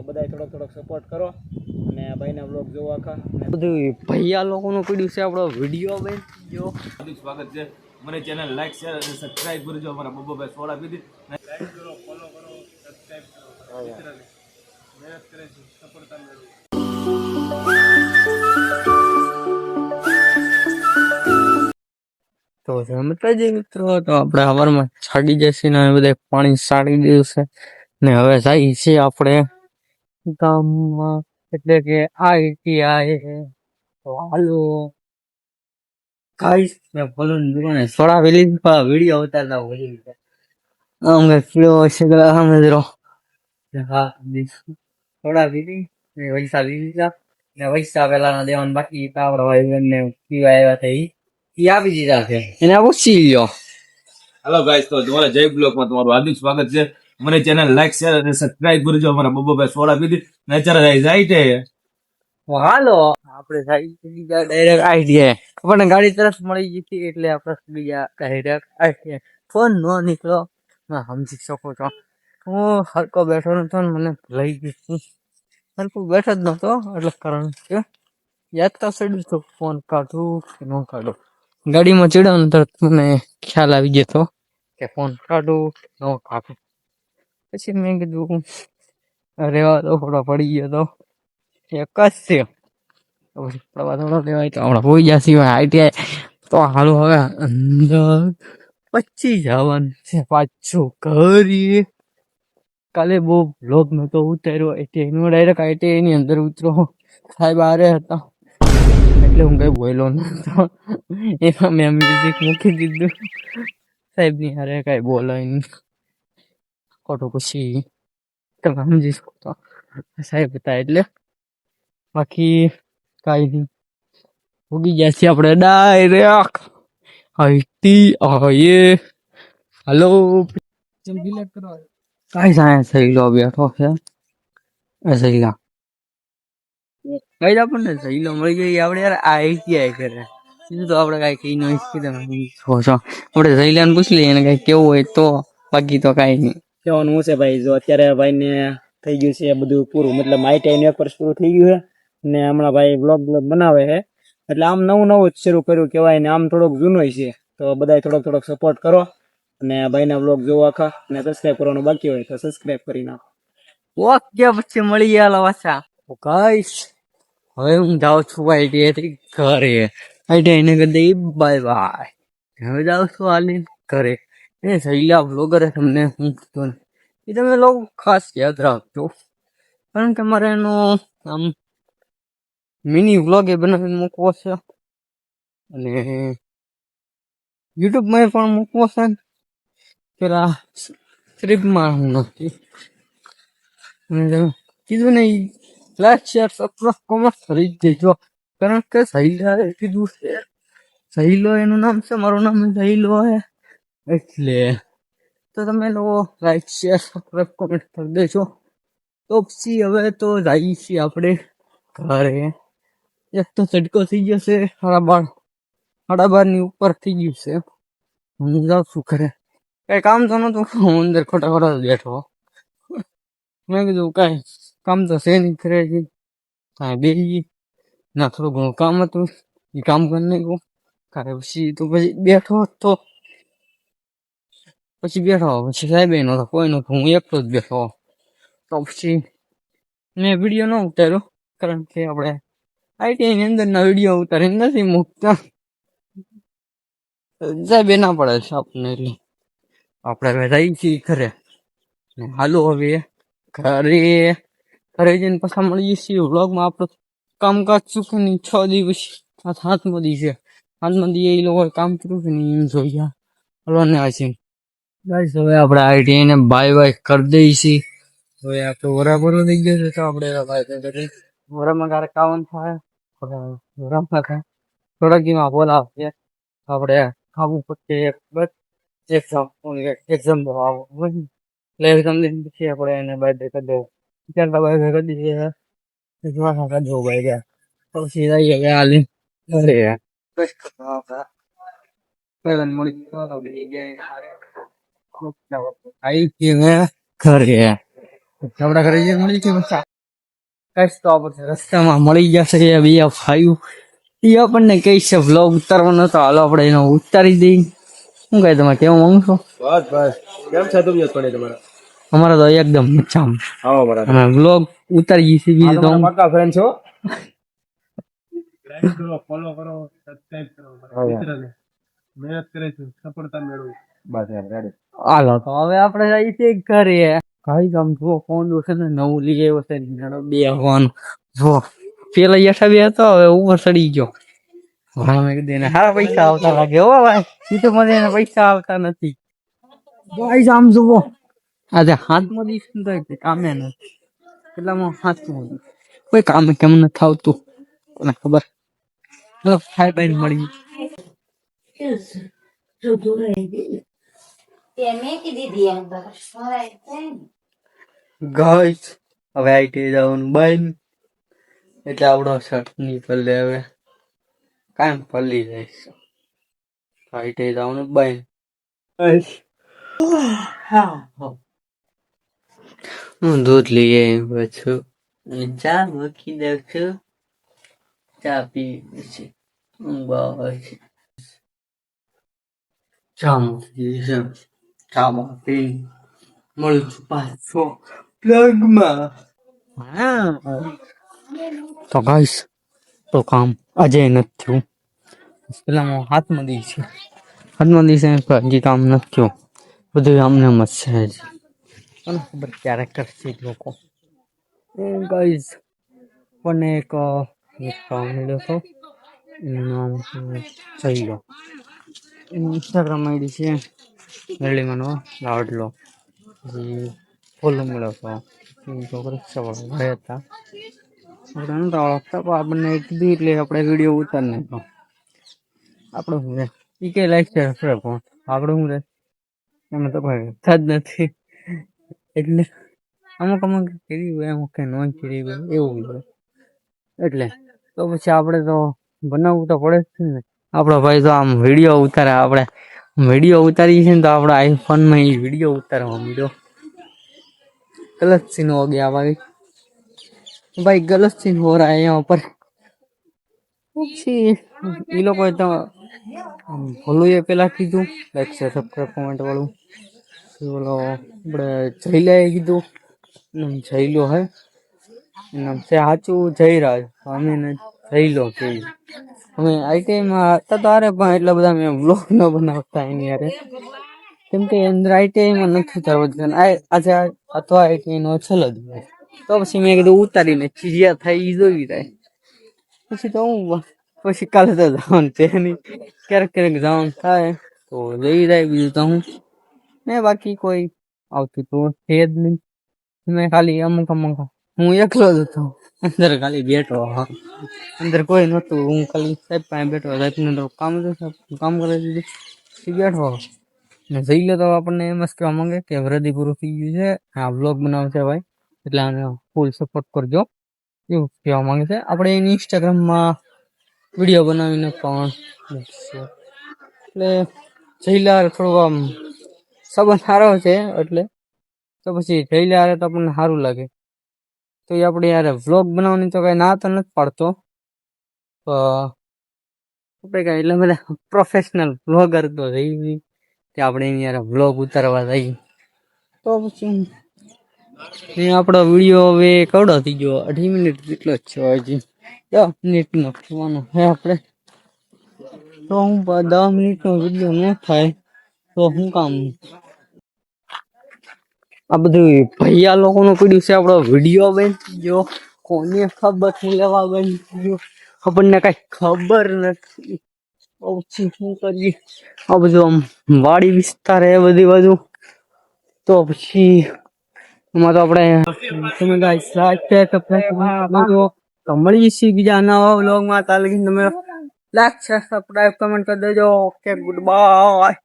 બધા થોડોક સપોર્ટ કરો અને ભાઈના બ્લોગ જોવો આખા બધું ભૈયા લોકોનું પડ્યું છે આપણો વિડીયો ભાઈ જો સ્વાગત છે મને ચેનલ લાઈક શેર અને સબસ્ક્રાઇબ કરજો અમારા બબ્બાભાઈ સોડા પીધી લાઈક કરો ફોલો કરો સબસ્ક્રાઇબ કરો મહેનત કરે છે સફળતા મેળવો તો જમતા જ મિત્રો તો આપણે હવારમાં છાડી જશે ને બધા પાણી સાડી દીધું છે ને હવે જાય છે આપણે ગામમાં એટલે કે આઈટીઆઈ તો હાલો ગાઈસ મેં બોલું ને સોડા વેલી વિડીયો ઉતારતા ભૂલી ગયા અમે કીડો છે અમે જરો હા સોડા પીધી ને પૈસા લીધા ને પૈસા પેલા દેવાનું બાકી આપણા ભાઈ ને પીવા આવ્યા હતા ઈ આપી દીધા છે એને પૂછી લ્યો હેલો ગાઈસ તો તમારા જય બ્લોગમાં તમારું હાર્દિક સ્વાગત છે મને ચેનલ લાઈક શેર અને સબસ્ક્રાઇબ કરજો અમારા બબ્બાભાઈ સોડા પીધી ને અત્યારે જાય છે હાલો આપણે ડાયરેક્ટ આઈટીઆઈ આપણને ગાડી તરફ મળી ગઈ હતી એટલે આપણે બીજા ડાયરેક્ટ આઈટીઆઈ ફોન ન નીકળો સમજી શકો છો હું હરકો બેઠો નતો ને મને લઈ ગઈ હરકો બેઠો જ નતો એટલે કારણ કે યાદ તો સડ્યું તો ફોન કાઢું કે ન કાઢું ગાડીમાં ચડ્યો ને તરત મને ખ્યાલ આવી ગયો કે ફોન કાઢું કે ન કાઢું પછી મેં કીધું રેવા તો થોડો પડી ગયો તો એક જ છે પછી પડવા થોડો લેવાય તો હમણાં હોઈ જશે આઈટીઆઈ તો હાલું હવે અંદર પછી જવાનું છે પાછું ઘરે કાલે બહુ બ્લોગ નતો ઉતાર્યો આઈટીઆઈ ડાયરેક્ટ આઈટીઆઈ ની અંદર ઉતરો સાહેબ આરે હતા એટલે હું કઈ બોલ્યો નતો એમાં મેં મ્યુઝિક મૂકી દીધું સાહેબ ની હારે કઈ બોલાય નહીં ખોટું પછી તમે સમજી શકો સાહેબ હતા એટલે બાકી કઈ નહીં ઉગી ગયા છીએ આપણે ડાયરેક્ટ આઈટીઆઈ હાલો કઈ સાયન્સ થઈ લો બેઠો છે સહીલા કઈ આપણને સહીલો મળી ગઈ આપણે યાર આઈટીઆઈ કરે બીજું તો આપણે કઈ કઈ નહીં છો આપણે સહીલાને પૂછી લઈએ એને કઈ કેવું હોય તો બાકી તો કઈ નહીં કહેવાનું હું છે ભાઈ જો અત્યારે ભાઈને થઈ ગયું છે બધું પૂરું મતલબ આઈટીઆઈ એક વર્ષ પૂરું થઈ ગયું છે ને હમણાં ભાઈ બ્લોગ બનાવે છે એટલે આમ નવું જ શરૂ કર્યું કહેવાય ને આમ થોડોક જૂનો છે તો બધા થોડોક સપોર્ટ કરો અને ભાઈના બ્લોગ જોવો આખા અને સબસ્ક્રાઇબ કરવાનું બાકી હોય તો સબસ્ક્રાઇબ કરી નાખો ઓકે પછી મળી ગયા પાછા ગાઈસ હવે હું જાઉં છું આઈટીઆઈ ઘરે આઈટીઆઈ ને કહી દઈ બાય બાય હવે જાઉં છું હાલી ઘરે એ સહેલા બ્લોગરે તમને હું કીધું ને એ તમે લોકો ખાસ યાદ રાખજો કારણ કે મારે એનો આમ મિની વ્લોગ એ બનાવીને મૂકવો છે અને યુટ્યુબમાં પણ મૂકવો છે ને પેલા સ્ક્રિપ્ટમાં હું નથી અને કીધું ને લાઈક શેર સબસ્ક્રાઇબ કોમેન્ટ કરી જ દેજો કારણ કે સહેલા કીધું છે સહેલો એનું નામ છે મારું નામ સહેલો હે એટલે તો તમે લોકો લાઈક શેર સબસ્ક્રાઇબ કોમેન્ટ કરી દેજો તો પછી હવે તો જઈએ છીએ આપણે ઘરે એક તો તડકો થઈ જશે 12:30 ની ઉપર થઈ ગયું છે હું જાઉં છું ઘરે કઈ કામ તો નતું હું અંદર ખોટા બેઠો મેં કીધું કઈ કામ તો છે નહીં ઘરે કાંઈ બે ના થોડું ઘણું કામ હતું એ કામ કરી નાખ્યું કાંઈ પછી તો પછી બેઠો તો પછી સાહેબ નતો કોઈ નતું હું એકલો જ બેઠો તો પછી મેં વિડીયો ન ઉતાર્યો કારણ કે આપણે આઈટીઆઈ ની અંદરના વિડીયો ઉતારી નથી મૂકતા સાહેબ ના પડે છે આપણને એટલે આપણે હવે રહી છીએ ઘરે હાલો હવે ઘરે જઈને પાછા મળીએ છીએ વ્લોગમાં આપણું કામકાજ ચૂક્યું નહીં 6 દિવસ 7મો દી છે 7મા દી એ લોકોએ કામ કર્યું કે નહીં એમ જોઈએ હલવાને આ છે ગાઈસ હવે આપણે આઈટીઆઈ ને બાય બાય કરી દઈએ છીએ હવે આપણે બરાબર થઈ ગયો છે તો આપણે વરામાં ક્યારેક કાવન થાય વરામાં થાય થોડાક દીમાં બોલાવે આપણે ખાવું પડશે એક્ઝામ આવો એટલે એક્ઝામ દઈને પછી આપણે એને બાય બાય કરી દઉં ત્યારબાદ બાય બાય કરી દઈએ ભાઈ ગયા પછી જઈએ હવે હાલી ઘરે મળી ઘરે આપણા ઘરે જે મળી છે બસ કઈશ તો આપણે રસ્તામાં મળી જશે BF5 એ આપણને કઈ છે વ્લોગ ઉતારવાનો તો હાલો આપણે એનો ઉતારી દઈ શું કહે તમારે કેવું માંગુ છો બસ બસ કેમ છે તબિયત પડે તમારા અમારા તો એકદમ મજામાં આવો બરાબર અમે વ્લોગ ઉતારી છીએ બીજું તો તમારા પાકા ફ્રેન્ડ છો લાઈક કરો ફોલો કરો સબસ્ક્રાઇબ કરો મારા મિત્રને મહેનત કરે છે સફળતા મેળવો બસ યાર રેડી હાલો તો હવે આપણે જઈએ છીએ ઘરે ભાઈ આમ જો ફોન છે ને નવું લઈ આવ્યો છે બે હવાનું જો પેલા યઠા બે હતો હવે ઉપર ચડી ગયો હા મેં કીધું એને સારા પૈસા આવતા લાગે હો ભાઈ એ તો મને એને પૈસા આવતા નથી ભાઈ આમ જુઓ આજે હાથમાં દીશ તો કામે નથી કેટલામાં હાથમાં કોઈ કામે કેમ નથી આવતું કોને ખબર ખાઈ બાઈ મળી ગાઈસ હવે આઈટી જવાનું બંધ એટલે આવડો શર્ટ નહીં પલ્લે હવે કાયમ પલ્લી જઈશ આઈટી જવાનું બંધ હું દૂધ લઈ આવ્યો છું ચા મૂકી દઉં છું ચા પી છે બસ ચા મૂકી છે ચામાં પી મળું છું પાછો પ્લગમાં તો ગાઈસ તો કામ આજે નથી થયું પેલા હાથમાં દી છે હાથમાં દી છે હજી કામ નથી થયું બધું આમને મત છે હજી કોને ખબર ક્યારે કરશે લોકો ગાઈસ પણ એક કામ મળ્યો હતો એનું નામ થઈ ગયો એનું ઇન્સ્ટાગ્રામ આઈડી છે નળીમાંનો લાડલો પછી ફોલો મળ્યો હતો છોકરો ગયા હતા આપણે નતા ઓળખતા પણ આપણને કીધું એટલે આપણે વિડીયો ઉતાર નાખ્યો આપણે શું રે એ કઈ લાઈક છે પણ આપણે શું રે એમાં તો કોઈ થતા જ નથી એટલે અમુક અમુક કરી હોય અમુક કઈ નોંધ કરી હોય એવું હોય એટલે તો પછી આપણે તો બનાવવું તો પડે જ છે ને આપણો ભાઈ તો આમ વિડીયો ઉતારે આપણે વિડીયો ઉતારીએ છીએ ને તો આપણા આઈફોનમાં એ વિડીયો ઉતારવા મળ્યો गलत सीन हो गया भाई गलत सीन हो रहा है यहाँ पर એ લોકોએ તો ભલું એ પેલા કીધું લાઈક છે સબસ્ક્રાઇબ કોમેન્ટ વાળું બોલો આપણે જયલા એ કીધું જયલો હે નામ છે સાચું જયરાજ અમે જયલો કે અમે આઈટીઆઈમાં હતા તારે પણ એટલા બધા મેં વ્લોગ ન બનાવતા એની યારે કેમ કે અંદર આઈટીઆઈમાં નથી ઉતારવા આજે અથવા આઈટીઆઈ નો છેલ્લો દિવસ તો પછી મેં કીધું ઉતારીને ચીજિયા થાય એ જોઈ જાય પછી તો હું પછી કાલે તો જવાનું છે નહીં ક્યારેક ક્યારેક જવાનું થાય તો જઈ જાય બીજું તો હું ને બાકી કોઈ આવતું તો છે જ નહીં મેં ખાલી અમુક અમુક હું એકલો જ હતો અંદર ખાલી બેઠો અંદર કોઈ નહોતું હું ખાલી સાહેબ પાસે બેઠો સાહેબને કામ હતું કામ કરી દીધું બેઠો ને જઈ લો તો આપણને એમ જ કહેવા માંગે કે વરદી પૂરું થઈ ગયું છે આ વ્લોગ બનાવશે ભાઈ એટલે આને ફૂલ સપોર્ટ કરજો એવું કહેવા માંગે છે આપણે એની ઇન્સ્ટાગ્રામમાં વિડીયો બનાવીને પણ એટલે જઈલા થોડુંક આમ સંબંધ સારો છે એટલે તો પછી જઈલા તો આપણને સારું લાગે તો એ આપણે યાર વ્લોગ બનાવવાની તો કઈ ના તો નથી પાડતો આપણે કઈ એટલે બધા પ્રોફેશનલ વ્લોગર તો રહી કે આપણે એની યાર વ્લોગ ઉતારવા જઈએ તો પછી આપણો વિડીયો હવે કવડો થઈ ગયો 18 મિનિટ જેટલો જ છે હજી 10 મિનિટનો થવાનો હે આપણે તો હું 10 મિનિટનો વિડીયો ન થાય તો શું કામ આ બધું ભૈયા લોકોનું પીડ્યું છે આપણો વિડીયો બની ગયો કોને ખબર લેવા બની ગયો આપણને કઈ ખબર નથી પછી શું કરીએ આ બધું આમ વાડી વિસ્તાર એ બધી બાજુ તો પછી એમાં તો આપણે તમે તો મળીએ છીએ બીજા નવા વ્લોગમાં ત્યાં લગી તમે લાઈક શેર સબસ્ક્રાઇબ કમેન્ટ કરી દેજો ઓકે ગુડ બાય